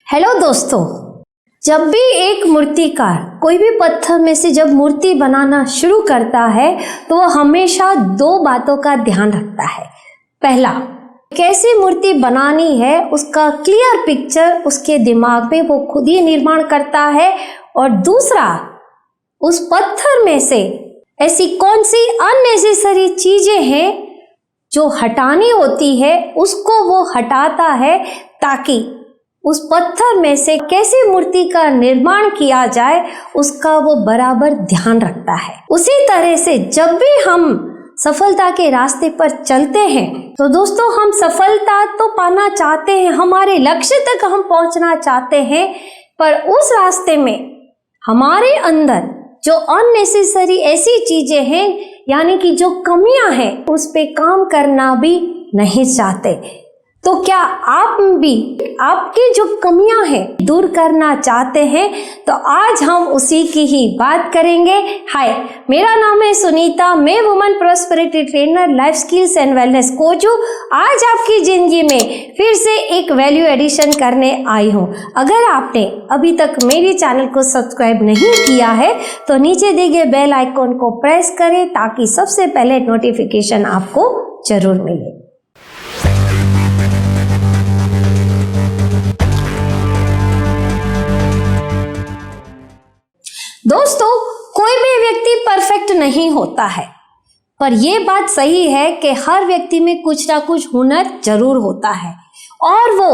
Hello दोस्तों, जब भी एक मूर्तिकार कोई भी पत्थर में से जब मूर्ति बनाना शुरू करता है तो वह हमेशा दो बातों का ध्यान रखता है। पहला, कैसी मूर्ति बनानी है उसका क्लियर पिक्चर उसके दिमाग में वो खुद ही निर्माण करता है। और दूसरा, उस पत्थर में से ऐसी कौन सी अननेसेसरी चीजें हैं जो हटानी होती है उसको वो हटाता है, ताकि उस पत्थर में से कैसी मूर्ति का निर्माण किया जाए उसका वो बराबर ध्यान रखता है। उसी तरह से जब भी हम सफलता के रास्ते पर चलते हैं तो दोस्तों, हम सफलता तो पाना चाहते हैं, हमारे लक्ष्य तक हम पहुंचना चाहते हैं, पर उस रास्ते में हमारे अंदर जो अननेसेसरी ऐसी चीजें हैं, यानी कि जो कमियां हैं, उस पे काम करना भी नहीं चाहते। तो क्या आप भी आपकी जो कमियां हैं दूर करना चाहते हैं? तो आज हम उसी की ही बात करेंगे। हाय, मेरा नाम है सुनीता, मैं woman prosperity trainer, life skills and wellness coach हूँ। आज आपकी जिंदगी में फिर से एक वैल्यू एडिशन करने आई हूँ। अगर आपने अभी तक मेरे चैनल को सब्सक्राइब नहीं किया है तो नीचे दिए गए बेल आइकॉन को प्रेस करें, ताकि सबसे पहले नोटिफिकेशन आपको जरूर मिले। दोस्तों, कोई भी व्यक्ति परफेक्ट नहीं होता है, पर यह बात सही है कि हर व्यक्ति में कुछ ना कुछ हुनर जरूर होता है, और वो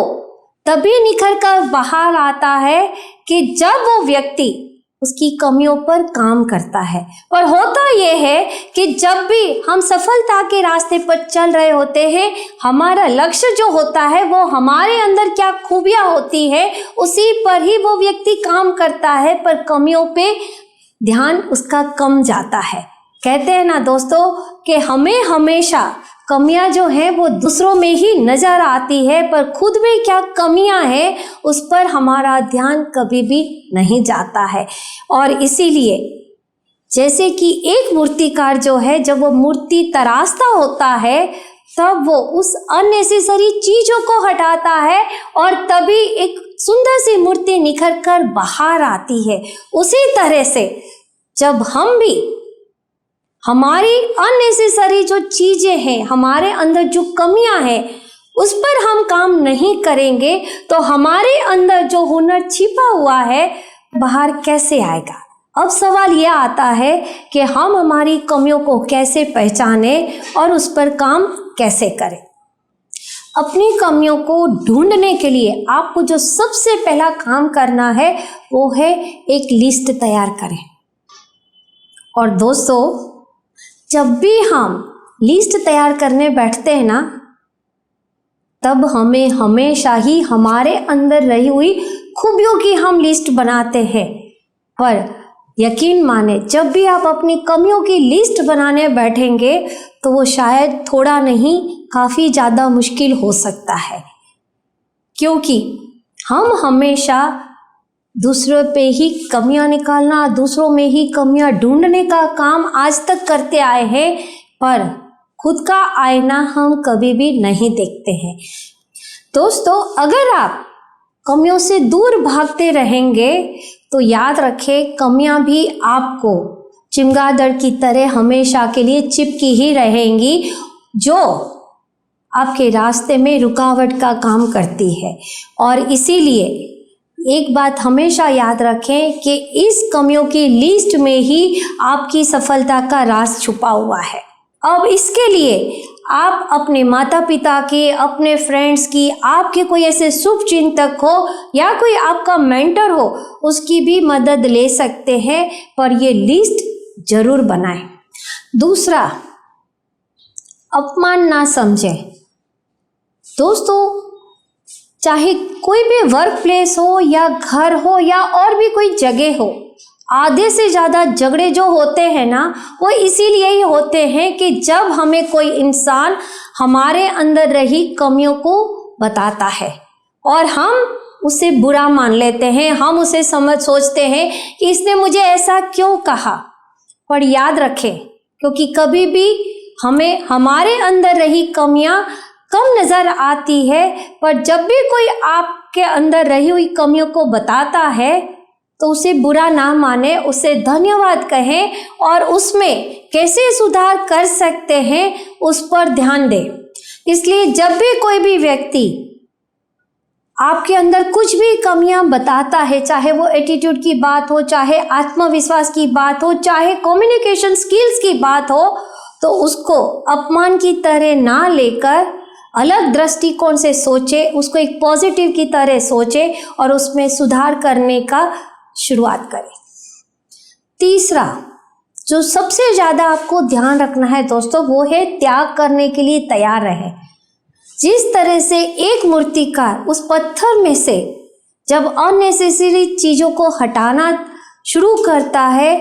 तभी निखर कर बाहर आता है कि जब वो व्यक्ति उसकी कमियों पर काम करता है। और होता यह है कि जब भी हम सफलता के रास्ते पर चल रहे होते हैं, हमारा लक्ष्य जो होता है वो हमारे अंदर क्या खूबियां होती है उसी पर ही वो व्यक्ति काम करता है, पर कमियों पे ध्यान उसका कम जाता है। कहते हैं ना दोस्तों कि हमें हमेशा कमियां जो हैं वो दूसरों में ही नजर आती है, पर खुद में क्या कमियां हैं उस पर हमारा ध्यान कभी भी नहीं जाता है। और इसीलिए जैसे कि एक मूर्तिकार जो है, जब वो मूर्ति तराशता होता है तब वो उस अननेसेसरी चीजों को हटाता है और तभी एक सुंदर सी मूर्ति निखर कर बाहर आती है। उसी तरह से जब हम भी हमारी अननेसेसरी जो चीजें हैं, हमारे अंदर जो कमियां हैं, उस पर हम काम नहीं करेंगे तो हमारे अंदर जो हुनर छिपा हुआ है बाहर कैसे आएगा। अब सवाल यह आता है कि हम हमारी कमियों को कैसे पहचाने और उस पर काम कैसे करें। अपनी कमियों को ढूंढने के लिए आपको जो सबसे पहला काम करना है वो है एक लिस्ट तैयार करें। और दोस्तों, जब भी हम लिस्ट तैयार करने बैठते हैं ना, तब हमें हमेशा ही हमारे अंदर रही हुई खूबियों की हम लिस्ट बनाते हैं। पर यकीन माने, जब भी आप अपनी कमियों की लिस्ट बनाने बैठेंगे तो वो शायद थोड़ा नहीं काफ़ी ज़्यादा मुश्किल हो सकता है, क्योंकि हम हमेशा दूसरों पे ही कमियां निकालना, दूसरों में ही कमियां ढूंढने का काम आज तक करते आए हैं, पर खुद का आईना हम कभी भी नहीं देखते हैं। दोस्तों, अगर आप कमियों से दूर भागते रहेंगे तो याद रखें, कमियां भी आपको चिमगादड़ की तरह हमेशा के लिए चिपकी ही रहेंगी, जो आपके रास्ते में रुकावट का काम करती है। और इसीलिए एक बात हमेशा याद रखें कि इस कमियों की लिस्ट में ही आपकी सफलता का राज छुपा हुआ है। अब इसके लिए आप अपने माता पिता की, अपने फ्रेंड्स की, आपके कोई ऐसे शुभ चिंतक हो या कोई आपका मेंटर हो, उसकी भी मदद ले सकते हैं, पर ये लिस्ट जरूर बनाएं। दूसरा, अपमान ना समझें। दोस्तों, चाहे कोई भी वर्क प्लेस हो या घर हो या और भी कोई जगह हो, आधे से ज़्यादा झगड़े जो होते हैं ना, वो इसीलिए ही होते हैं कि जब हमें कोई इंसान हमारे अंदर रही कमियों को बताता है और हम उसे बुरा मान लेते हैं, हम उसे सोचते हैं कि इसने मुझे ऐसा क्यों कहा। पर याद रखें, क्योंकि कभी भी हमें हमारे अंदर रही कमियां कम नज़र आती है, पर जब भी कोई आप आपके अंदर रही हुई कमियों को बताता है तो उसे बुरा ना माने, उसे धन्यवाद कहें और उसमें कैसे सुधार कर सकते हैं उस पर ध्यान दें। इसलिए जब भी कोई भी व्यक्ति आपके अंदर कुछ भी कमियां बताता है, चाहे वो एटीट्यूड की बात हो, चाहे आत्मविश्वास की बात हो, चाहे कम्युनिकेशन स्किल्स की बात हो, तो उसको अपमान की तरह ना लेकर अलग दृष्टिकोण से सोचे, उसको एक पॉजिटिव की तरह सोचे और उसमें सुधार करने का शुरुआत करें। तीसरा जो सबसे ज़्यादा आपको ध्यान रखना है दोस्तों, वो है त्याग करने के लिए तैयार रहे। जिस तरह से एक मूर्तिकार उस पत्थर में से जब अननेसेसरी चीज़ों को हटाना शुरू करता है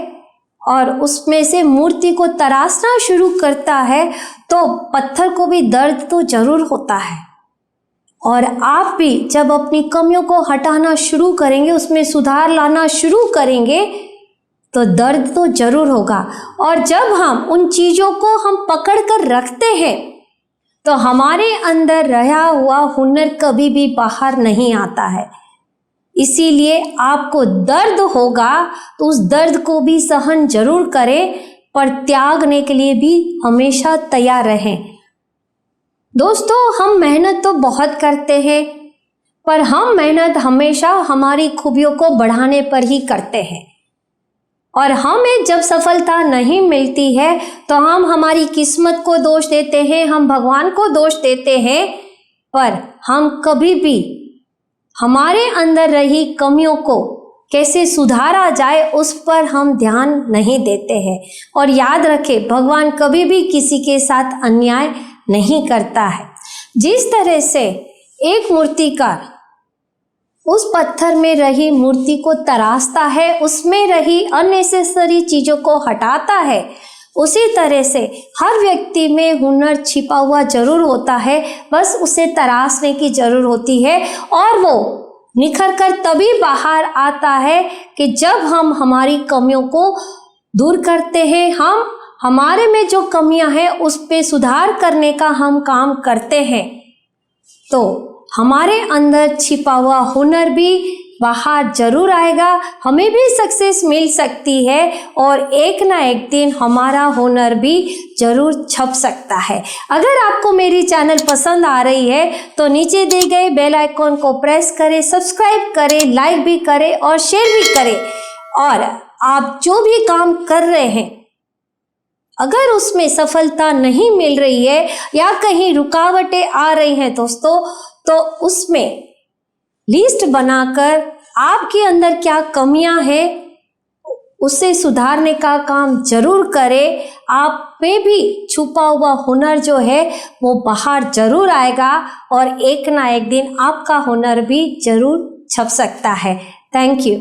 और उसमें से मूर्ति को तराशना शुरू करता है, तो पत्थर को भी दर्द तो जरूर होता है। और आप भी जब अपनी कमियों को हटाना शुरू करेंगे, उसमें सुधार लाना शुरू करेंगे, तो दर्द तो जरूर होगा। और जब हम उन चीज़ों को हम पकड़ कर रखते हैं तो हमारे अंदर रहा हुआ हुनर कभी भी बाहर नहीं आता है। इसीलिए आपको दर्द होगा तो उस दर्द को भी सहन जरूर करें, पर त्यागने के लिए भी हमेशा तैयार रहें। दोस्तों, हम मेहनत तो बहुत करते हैं, पर हम मेहनत हमेशा हमारी खूबियों को बढ़ाने पर ही करते हैं। और हमें जब सफलता नहीं मिलती है तो हम हमारी किस्मत को दोष देते हैं, हम भगवान को दोष देते हैं, पर हम कभी भी हमारे अंदर रही कमियों को कैसे सुधारा जाए उस पर हम ध्यान नहीं देते हैं। और याद रखें, भगवान कभी भी किसी के साथ अन्याय नहीं करता है। जिस तरह से एक मूर्तिकार उस पत्थर में रही मूर्ति को तराशता है, उसमें रही अननेसेसरी चीज़ों को हटाता है, उसी तरह से हर व्यक्ति में हुनर छिपा हुआ जरूर होता है, बस उसे तराशने की जरूर होती है। और वो निखर कर तभी बाहर आता है कि जब हम हमारी कमियों को दूर करते हैं, हम हमारे में जो कमियां हैं उस पे सुधार करने का हम काम करते हैं, तो हमारे अंदर छिपा हुआ हुनर भी बाहर जरूर आएगा, हमें भी सक्सेस मिल सकती है और एक ना एक दिन हमारा हुनर भी जरूर छप सकता है। अगर आपको मेरी चैनल पसंद आ रही है तो नीचे दिए गए बेल आइकॉन को प्रेस करें, सब्सक्राइब करें, लाइक भी करें और शेयर भी करें। और आप जो भी काम कर रहे हैं, अगर उसमें सफलता नहीं मिल रही है या कहीं रुकावटें आ रही हैं दोस्तों, तो उसमें लिस्ट बनाकर आपके अंदर क्या कमियां हैं उसे सुधारने का काम जरूर करें। आप में भी छुपा हुआ हुनर जो है वो बाहर जरूर आएगा और एक ना एक दिन आपका हुनर भी जरूर छप सकता है। Thank you.